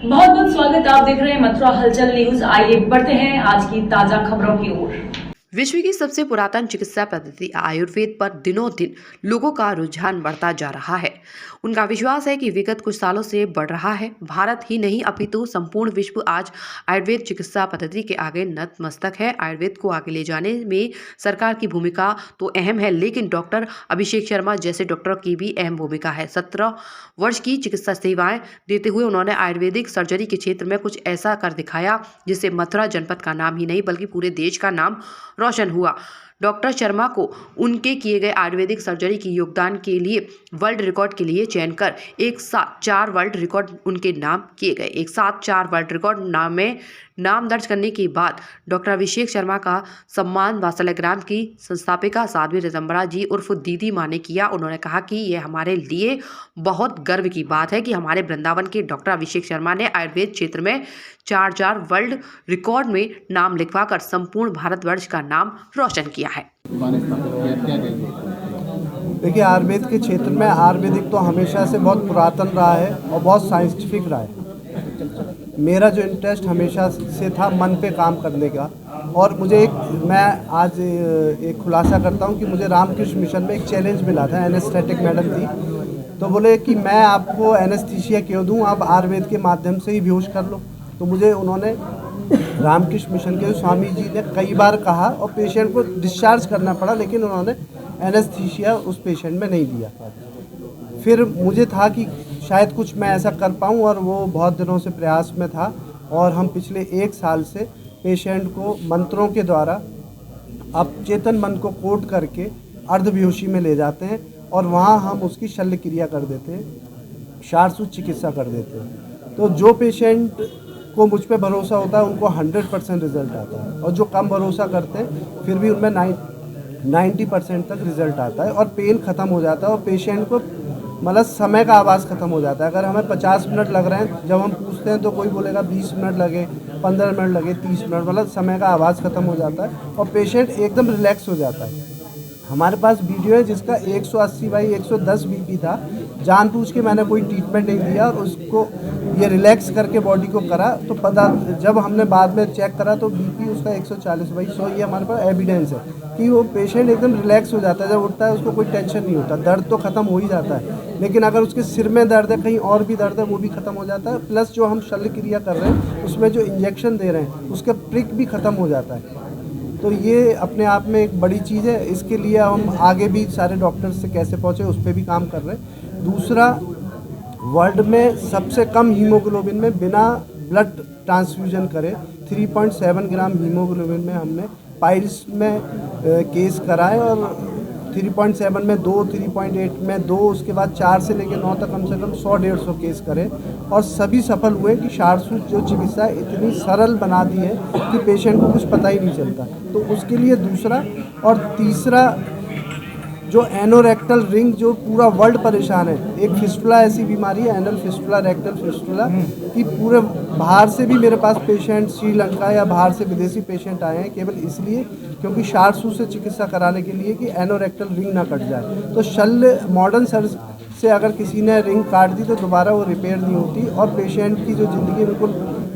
बहुत बहुत स्वागत। आप देख रहे हैं मथुरा हलचल न्यूज। आइए बढ़ते हैं आज की ताजा खबरों की ओर। विश्व की सबसे पुरातन चिकित्सा पद्धति आयुर्वेद पर दिनों दिन लोगों का रुझान बढ़ता जा रहा है। उनका विश्वास है कि विगत कुछ सालों से बढ़ रहा है। भारत ही नहीं अपितु संपूर्ण विश्व आज आयुर्वेद चिकित्सा पद्धति के आगे नतमस्तक है। आयुर्वेद को आगे ले जाने में सरकार की भूमिका तो अहम है, लेकिन डॉक्टर अभिषेक शर्मा जैसे डॉक्टरों की भी अहम भूमिका है। 17 वर्ष की चिकित्सा सेवाएं देते हुए उन्होंने आयुर्वेदिक सर्जरी के क्षेत्र में कुछ ऐसा कर दिखाया जिससे मथुरा जनपद का नाम ही नहीं बल्कि पूरे देश का नाम रोशन हुआ। डॉक्टर शर्मा को उनके किए गए आयुर्वेदिक सर्जरी की योगदान के लिए वर्ल्ड रिकॉर्ड के लिए चयन कर एक साथ 4 वर्ल्ड रिकॉर्ड उनके नाम किए गए। एक साथ 4 वर्ल्ड रिकॉर्ड में नाम दर्ज करने के बाद डॉक्टर अभिषेक शर्मा का सम्मान वात्सल्यग्राम की संस्थापिका साध्वी रिजम्बरा जी उर्फ दीदी माँ ने किया। उन्होंने कहा कि यह हमारे लिए बहुत गर्व की बात है कि हमारे वृंदावन के डॉक्टर अभिषेक शर्मा ने आयुर्वेद क्षेत्र में 4 वर्ल्ड रिकॉर्ड में नाम लिखवाकर संपूर्ण भारतवर्ष का नाम रोशन किया है। देखिए, आयुर्वेद के क्षेत्र में आयुर्वेदिक तो हमेशा से बहुत पुरातन रहा है और बहुत साइंटिफिक रहा है। मेरा जो इंटरेस्ट हमेशा से था मन पे काम करने का, और मैं आज एक खुलासा करता हूँ कि मुझे रामकृष्ण मिशन में एक चैलेंज मिला था। एनेस्थेटिक मैडम थी, तो बोले कि मैं आपको एनेस्थीसिया क्यों दूँ, आप आयुर्वेद के माध्यम से ही बेहोश कर लो। तो मुझे उन्होंने रामकृष्ण मिशन के स्वामी जी ने कई बार कहा और पेशेंट को डिस्चार्ज करना पड़ा, लेकिन उन्होंने एनेस्थीसिया उस पेशेंट में नहीं दिया। फिर मुझे था कि शायद कुछ मैं ऐसा कर पाऊँ, और वो बहुत दिनों से प्रयास में था। और हम पिछले 1 साल से पेशेंट को मंत्रों के द्वारा अपचेतन मन को कोट करके अर्धबेहोशी में ले जाते हैं, और वहाँ हम उसकी शल्य क्रिया कर देते हैं, शारसूत चिकित्सा कर देते हैं। तो जो पेशेंट को मुझ पे भरोसा होता है उनको 100% रिजल्ट आता है, और जो कम भरोसा करते हैं फिर भी उनमें 90% तक रिजल्ट आता है, और पेन ख़त्म हो जाता है, और पेशेंट को मतलब समय का आवाज़ ख़त्म हो जाता है। अगर हमें 50 मिनट लग रहे हैं, जब हम पूछते हैं तो कोई बोलेगा 20 मिनट लगे, 15 मिनट लगे, 30 मिनट, मतलब समय का आवाज़ ख़त्म हो जाता है और पेशेंट एकदम रिलैक्स हो जाता है। हमारे पास वीडियो है जिसका 180/110 बीपी था। जानबूझ के मैंने कोई ट्रीटमेंट नहीं दिया और उसको ये रिलैक्स करके बॉडी को करा, तो पता जब हमने बाद में चेक करा तो बीपी उसका 140/100, ये हमारे पास एविडेंस है कि वो पेशेंट एकदम रिलैक्स हो जाता है। जब उठता है उसको कोई टेंशन नहीं होता। दर्द तो ख़त्म हो ही जाता है, लेकिन अगर उसके सिर में दर्द है, कहीं और भी दर्द है, वो भी ख़त्म हो जाता है। प्लस जो हम शल्य क्रिया कर रहे हैं उसमें जो इंजेक्शन दे रहे हैं उसका प्रिक भी ख़त्म हो जाता है। तो ये अपने आप में एक बड़ी चीज़ है। इसके लिए हम आगे भी सारे डॉक्टर्स से कैसे पहुँचे उस पर भी काम कर रहे हैं। दूसरा, वर्ल्ड में सबसे कम हीमोग्लोबिन में बिना ब्लड ट्रांसफ्यूजन करे 3.7 ग्राम हीमोग्लोबिन में हमने पाइल्स में केस कराए, और 3.7 में 2, 3.8 में 2, उसके बाद 4 से लेकर 9 तक कम से कम 100-150 केस करे, और सभी सफल हुए कि शारसूत जो चिकित्सा इतनी सरल बना दी है कि पेशेंट को कुछ पता ही नहीं चलता। तो उसके लिए दूसरा, और तीसरा जो एनोरेक्टल रिंग, जो पूरा वर्ल्ड परेशान है। एक फिस्टुला ऐसी बीमारी है, एनल फिस्टुला, रेक्टल फिस्टुला, कि पूरे बाहर से भी मेरे पास पेशेंट, श्रीलंका या बाहर से विदेशी पेशेंट आए हैं केवल इसलिए क्योंकि शारसूत से चिकित्सा कराने के लिए कि एनोरेक्टल रिंग ना कट जाए। तो शल्य मॉडर्न सर्जरी से अगर किसी ने रिंग काट दी तो दोबारा वो रिपेयर नहीं होती, और पेशेंट की जो ज़िंदगी बिल्कुल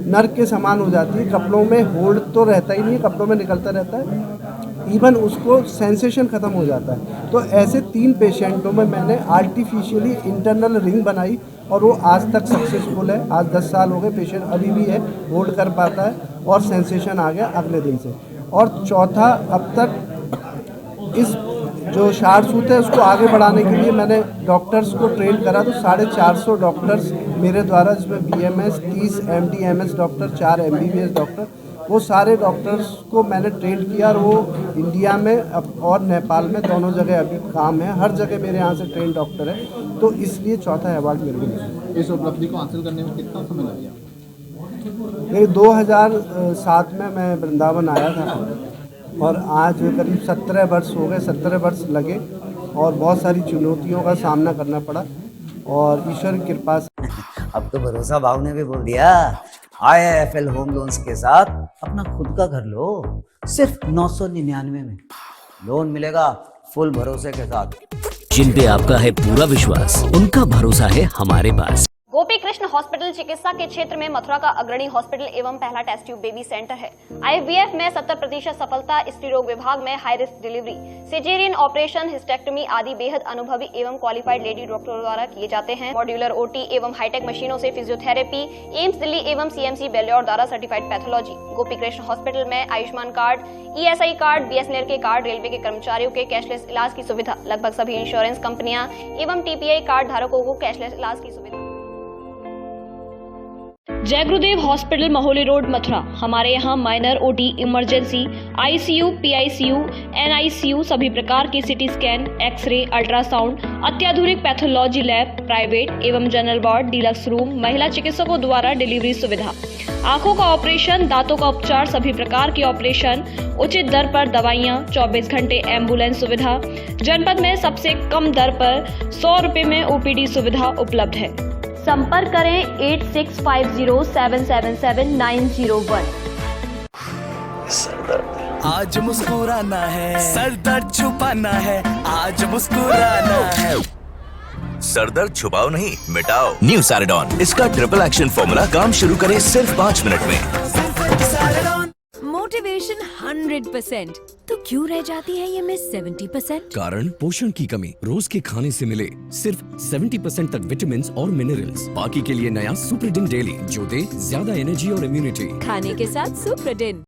नर्क के समान हो जाती है। कपड़ों में होल्ड तो रहता ही नहीं, कपड़ों में निकलता रहता है, इवन उसको सेंसेशन ख़त्म हो जाता है। तो ऐसे 3 पेशेंटों में मैंने आर्टिफिशियली इंटरनल रिंग बनाई, और वो आज तक सक्सेसफुल है। आज 10 साल हो गए, पेशेंट अभी भी है, होल्ड कर पाता है, और सेंसेशन आ गया अगले दिन से। और चौथा, अब तक इस जो शारसूत है उसको आगे बढ़ाने के लिए मैंने डॉक्टर्स को ट्रेन करा, तो 450 डॉक्टर्स मेरे द्वारा, जिसमें BMS, 30 MD MS doctor, 4 MBBS doctor, वो सारे डॉक्टर्स को मैंने ट्रेन किया, और वो इंडिया में और नेपाल में दोनों जगह अभी काम है। हर जगह मेरे यहाँ से ट्रेन डॉक्टर है, तो इसलिए चौथा अवार्ड मेरे को मिला। इस उपलब्धि को हासिल करने में कितना समय लग गया? 2007 में मैं वृंदावन आया था, और आज करीब 17 वर्ष हो गए। 17 वर्ष लगे, और बहुत सारी चुनौतियों का सामना करना पड़ा, और ईश्वर की कृपा से अब तो भरोसा भाव ने भी बोल दिया। IIFL होम लोन्स के साथ अपना खुद का घर लो, सिर्फ 999 में लोन मिलेगा फुल भरोसे के साथ। जिन पे आपका है पूरा विश्वास, उनका भरोसा है हमारे पास। गोपी कृष्ण हॉस्पिटल चिकित्सा के क्षेत्र में मथुरा का अग्रणी हॉस्पिटल एवं पहला टेस्ट ट्यूब बेबी सेंटर है। IVF में 70% सफलता, स्त्री रोग विभाग में high risk delivery, caesarean operation, hysterectomy आदि बेहद अनुभवी एवं क्वालिफाइड लेडी डॉक्टरों द्वारा किए जाते हैं। मॉड्यूलर OT एवं हाईटेक मशीनों से फिजियोथेरेपी, एम्स दिल्ली एवं CMC बेल्योर द्वारा certified pathology. Gopi Krishna hospital में Ayushman card, ESI card, BSNL के कार्ड, रेलवे के कर्मचारियों के कैशलेस इलाज की सुविधा। लगभग सभी इंश्योरेंस कंपनियां एवं TPI कार्ड धारकों को कैशलेस इलाज की सुविधा। जय गुरुदेव हॉस्पिटल महोली रोड मथुरा। हमारे यहाँ minor OT, emergency, ICU, PICU, NICU, सभी प्रकार के CT स्कैन, एक्सरे, अल्ट्रासाउंड, अत्याधुनिक पैथोलॉजी लैब, प्राइवेट एवं जनरल वार्ड, डीलक्स रूम, महिला चिकित्सकों द्वारा डिलीवरी सुविधा, आंखों का ऑपरेशन, दांतों का उपचार, सभी प्रकार के ऑपरेशन, उचित दर पर दवाइयाँ, 24 घंटे एम्बुलेंस सुविधा। जनपद में सबसे कम दर पर 100 रुपए में OPD सुविधा उपलब्ध है। संपर्क करें 8650777901। आज मुस्कुराना है, सर दर्द छुपाना है, आज मुस्कुराना है। सर दर्द छुपाओ नहीं, मिटाओ। न्यू सैराडॉन, इसका ट्रिपल एक्शन फॉर्मूला काम शुरू करे सिर्फ 5 मिनट में। मोटिवेशन 100%, तो क्यों रह जाती है ये मिस 70%? कारण पोषण की कमी। रोज के खाने से मिले सिर्फ 70% तक विटामिन और मिनरल्स। बाकी के लिए नया सुप्रीडिन डेली, जो दे ज्यादा एनर्जी और इम्यूनिटी। खाने के साथ सुप्रीडिन।